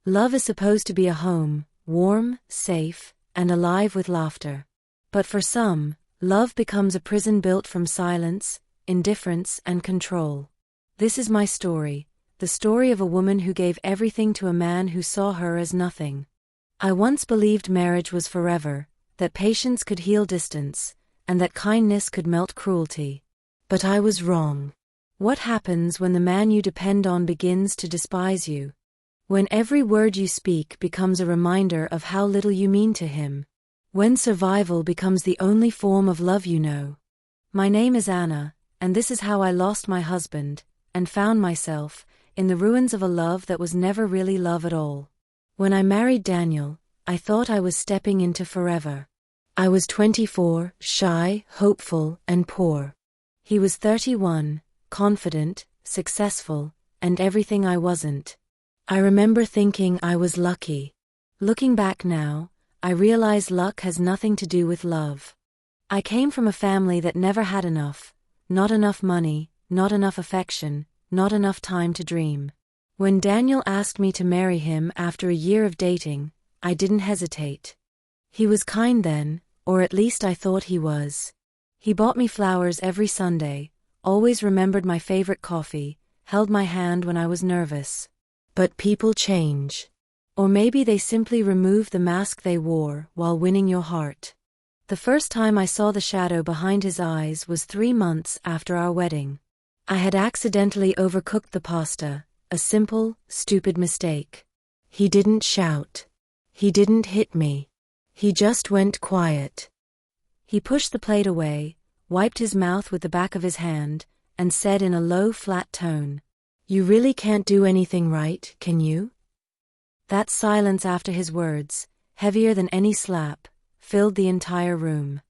Love is supposed to be a home, warm, safe, and alive with laughter. But for some, love becomes a prison built from silence, indifference, and control. This is my story, the story of a woman who gave everything to a man who saw her as nothing. I once believed marriage was forever, that patience could heal distance, and that kindness could melt cruelty. But I was wrong. What happens when the man you depend on begins to despise you? When every word you speak becomes a reminder of how little you mean to him? When survival becomes the only form of love you know? My name is Anna, and this is how I lost my husband, and found myself, in the ruins of a love that was never really love at all. When I married Daniel, I thought I was stepping into forever. I was 24, shy, hopeful, and poor. He was 31, confident, successful, and everything I wasn't. I remember thinking I was lucky. Looking back now, I realize luck has nothing to do with love. I came from a family that never had enough, not enough money, not enough affection, not enough time to dream. When Daniel asked me to marry him after a year of dating, I didn't hesitate. He was kind then, or at least I thought he was. He bought me flowers every Sunday, always remembered my favorite coffee, held my hand when I was nervous. But people change. Or maybe they simply remove the mask they wore while winning your heart. The first time I saw the shadow behind his eyes was 3 months after our wedding. I had accidentally overcooked the pasta, a simple, stupid mistake. He didn't shout. He didn't hit me. He just went quiet. He pushed the plate away, wiped his mouth with the back of his hand, and said in a low, flat tone, "You really can't do anything right, can you?" That silence after his words, heavier than any slap, filled the entire room.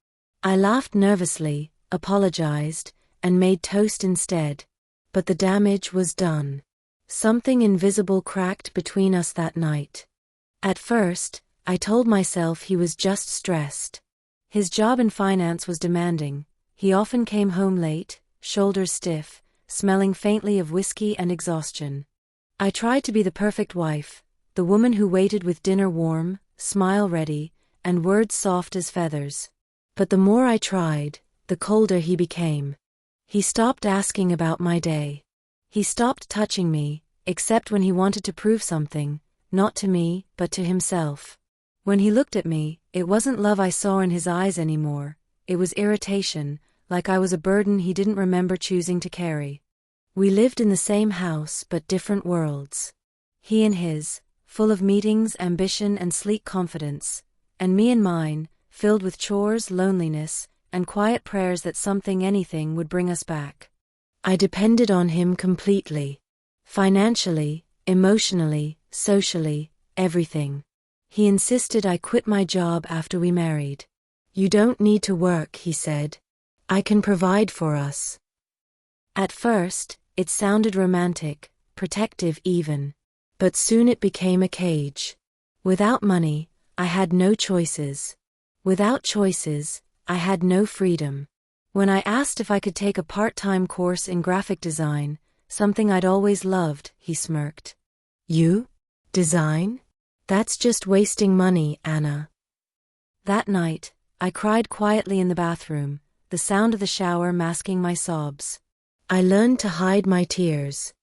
I laughed nervously, apologized, and made toast instead. But the damage was done. Something invisible cracked between us that night. At first, I told myself he was just stressed. His job in finance was demanding. He often came home late, shoulders stiff, smelling faintly of whiskey and exhaustion. I tried to be the perfect wife, the woman who waited with dinner warm, smile ready, and words soft as feathers. But the more I tried, the colder he became. He stopped asking about my day. He stopped touching me, except when he wanted to prove something, not to me, but to himself. When he looked at me, it wasn't love I saw in his eyes anymore, it was irritation, like I was a burden he didn't remember choosing to carry. We lived in the same house but different worlds. He and his, full of meetings, ambition, and sleek confidence, and me and mine, filled with chores, loneliness, and quiet prayers that anything would bring us back. I depended on him completely. Financially, emotionally, socially, everything. He insisted I quit my job after we married. "You don't need to work," he said. "I can provide for us." At first, it sounded romantic, protective even. But soon it became a cage. Without money, I had no choices. Without choices, I had no freedom. When I asked if I could take a part-time course in graphic design, something I'd always loved, he smirked. "You? Design? That's just wasting money, Anna." That night, I cried quietly in the bathroom, the sound of the shower masking my sobs. I learned to hide my tears.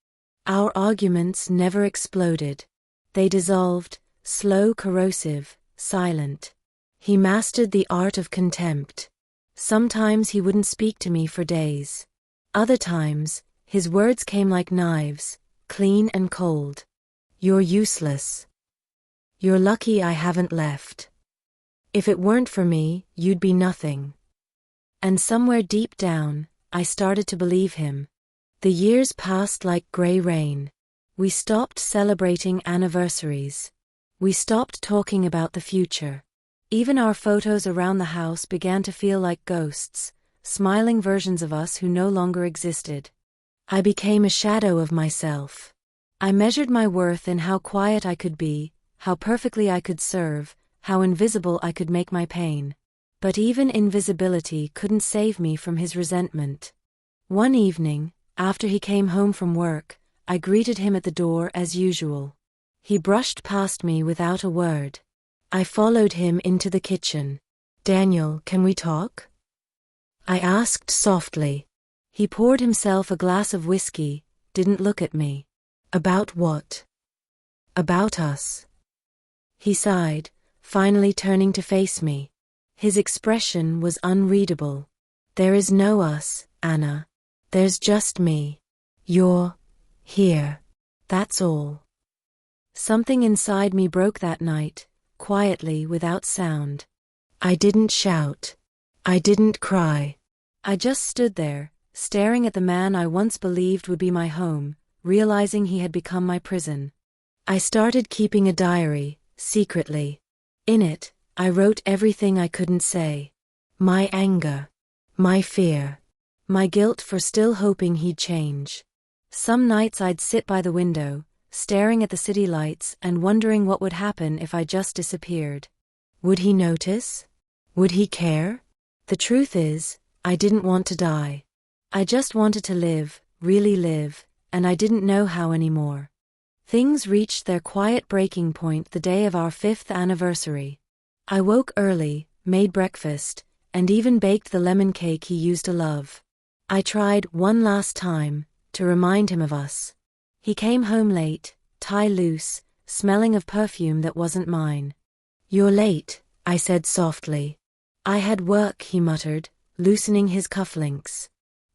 Our arguments never exploded. They dissolved, slow, corrosive, silent. He mastered the art of contempt. Sometimes he wouldn't speak to me for days. Other times, his words came like knives, clean and cold. "You're useless. You're lucky I haven't left. If it weren't for me, you'd be nothing." And somewhere deep down, I started to believe him. The years passed like gray rain. We stopped celebrating anniversaries. We stopped talking about the future. Even our photos around the house began to feel like ghosts, smiling versions of us who no longer existed. I became a shadow of myself. I measured my worth in how quiet I could be, how perfectly I could serve, how invisible I could make my pain. But even invisibility couldn't save me from his resentment. One evening, after he came home from work, I greeted him at the door as usual. He brushed past me without a word. I followed him into the kitchen. "Daniel, can we talk?" I asked softly. He poured himself a glass of whiskey, didn't look at me. "About what?" "About us." He sighed, finally turning to face me. His expression was unreadable. "There is no us, Anna. There's just me. You're here. That's all." Something inside me broke that night, quietly, without sound. I didn't shout. I didn't cry. I just stood there, staring at the man I once believed would be my home, realizing he had become my prison. I started keeping a diary, secretly. In it, I wrote everything I couldn't say. My anger. My fear. My guilt for still hoping he'd change. Some nights I'd sit by the window, staring at the city lights and wondering what would happen if I just disappeared. Would he notice? Would he care? The truth is, I didn't want to die. I just wanted to live, really live, and I didn't know how anymore. Things reached their quiet breaking point the day of our 5th anniversary. I woke early, made breakfast, and even baked the lemon cake he used to love. I tried one last time to remind him of us. He came home late, tie loose, smelling of perfume that wasn't mine. "You're late," I said softly. "I had work," he muttered, loosening his cufflinks.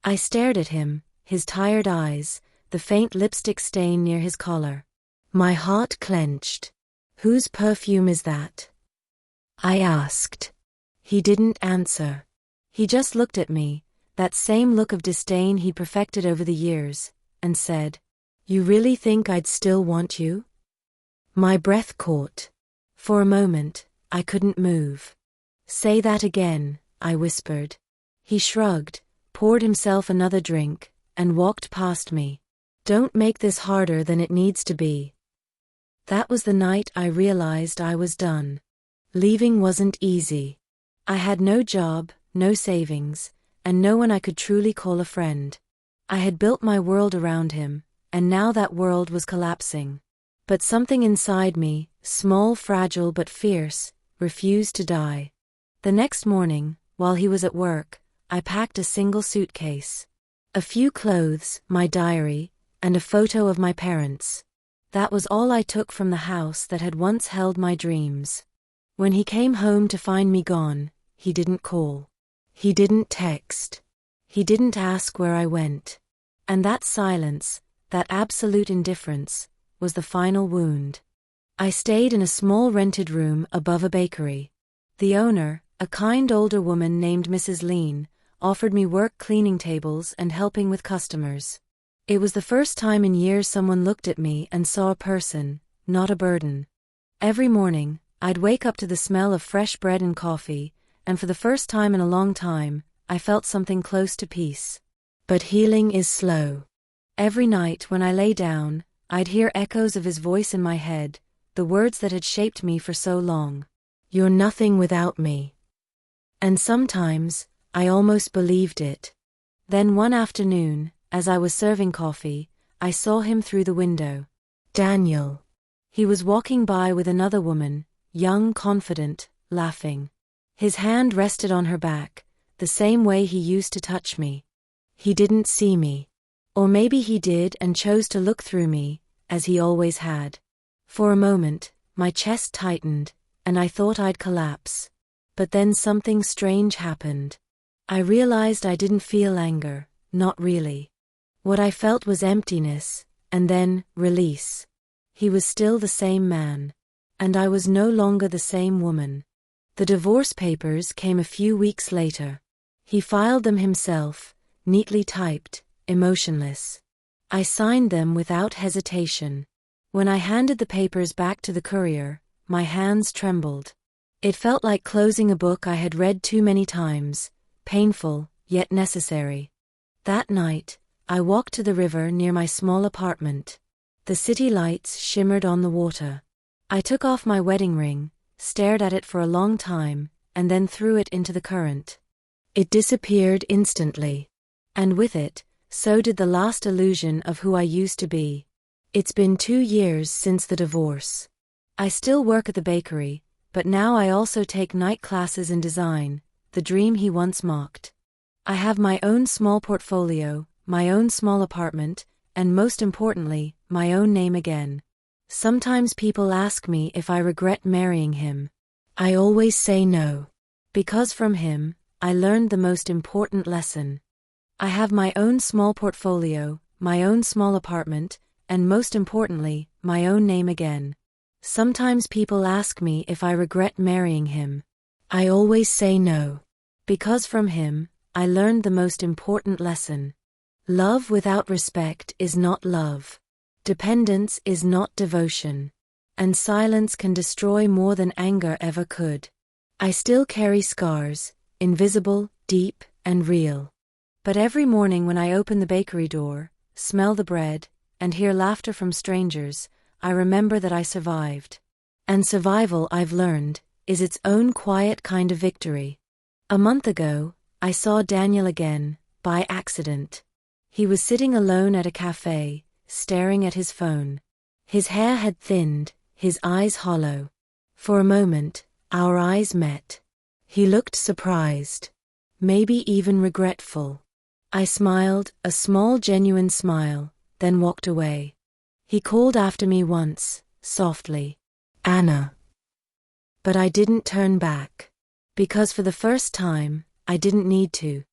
I stared at him, his tired eyes, the faint lipstick stain near his collar. My heart clenched. "Whose perfume is that?" I asked. He didn't answer. He just looked at me, that same look of disdain he perfected over the years, and said, "You really think I'd still want you?" My breath caught. For a moment, I couldn't move. "Say that again," I whispered. He shrugged, poured himself another drink, and walked past me. "Don't make this harder than it needs to be." That was the night I realized I was done. Leaving wasn't easy. I had no job, no savings, and no one I could truly call a friend. I had built my world around him, and now that world was collapsing. But something inside me, small, fragile but fierce, refused to die. The next morning, while he was at work, I packed a single suitcase. A few clothes, my diary, and a photo of my parents. That was all I took from the house that had once held my dreams. When he came home to find me gone, he didn't call. He didn't text. He didn't ask where I went. And that silence, that absolute indifference, was the final wound. I stayed in a small rented room above a bakery. The owner, a kind older woman named Mrs. Lean, offered me work cleaning tables and helping with customers. It was the first time in years someone looked at me and saw a person, not a burden. Every morning, I'd wake up to the smell of fresh bread and coffee, and for the first time in a long time, I felt something close to peace. But healing is slow. Every night when I lay down, I'd hear echoes of his voice in my head, the words that had shaped me for so long. "You're nothing without me." And sometimes, I almost believed it. Then one afternoon, as I was serving coffee, I saw him through the window. "Daniel." He was walking by with another woman, young, confident, laughing. His hand rested on her back, the same way he used to touch me. He didn't see me. Or maybe he did and chose to look through me, as he always had. For a moment, my chest tightened, and I thought I'd collapse. But then something strange happened. I realized I didn't feel anger, not really. What I felt was emptiness, and then release. He was still the same man. And I was no longer the same woman. The divorce papers came a few weeks later. He filed them himself, neatly typed, emotionless. I signed them without hesitation. When I handed the papers back to the courier, my hands trembled. It felt like closing a book I had read too many times, painful, yet necessary. That night, I walked to the river near my small apartment. The city lights shimmered on the water. I took off my wedding ring, stared at it for a long time, and then threw it into the current. It disappeared instantly. And with it, so did the last illusion of who I used to be. It's been 2 years since the divorce. I still work at the bakery, but now I also take night classes in design, the dream he once mocked. I have my own small portfolio, my own small apartment, and most importantly, my own name again. Sometimes people ask me if I regret marrying him. I always say no. Because from him, I learned the most important lesson. I have my own small portfolio, my own small apartment, and most importantly, my own name again. Sometimes people ask me if I regret marrying him. I always say no. Because from him, I learned the most important lesson. Love without respect is not love. Dependence is not devotion. And silence can destroy more than anger ever could. I still carry scars, invisible, deep, and real. But every morning when I open the bakery door, smell the bread, and hear laughter from strangers, I remember that I survived. And survival, I've learned, is its own quiet kind of victory. A month ago, I saw Daniel again, by accident. He was sitting alone at a cafe, staring at his phone. His hair had thinned, his eyes hollow. For a moment, our eyes met. He looked surprised. Maybe even regretful. I smiled, a small genuine smile, then walked away. He called after me once, softly, "Anna." But I didn't turn back. Because for the first time, I didn't need to.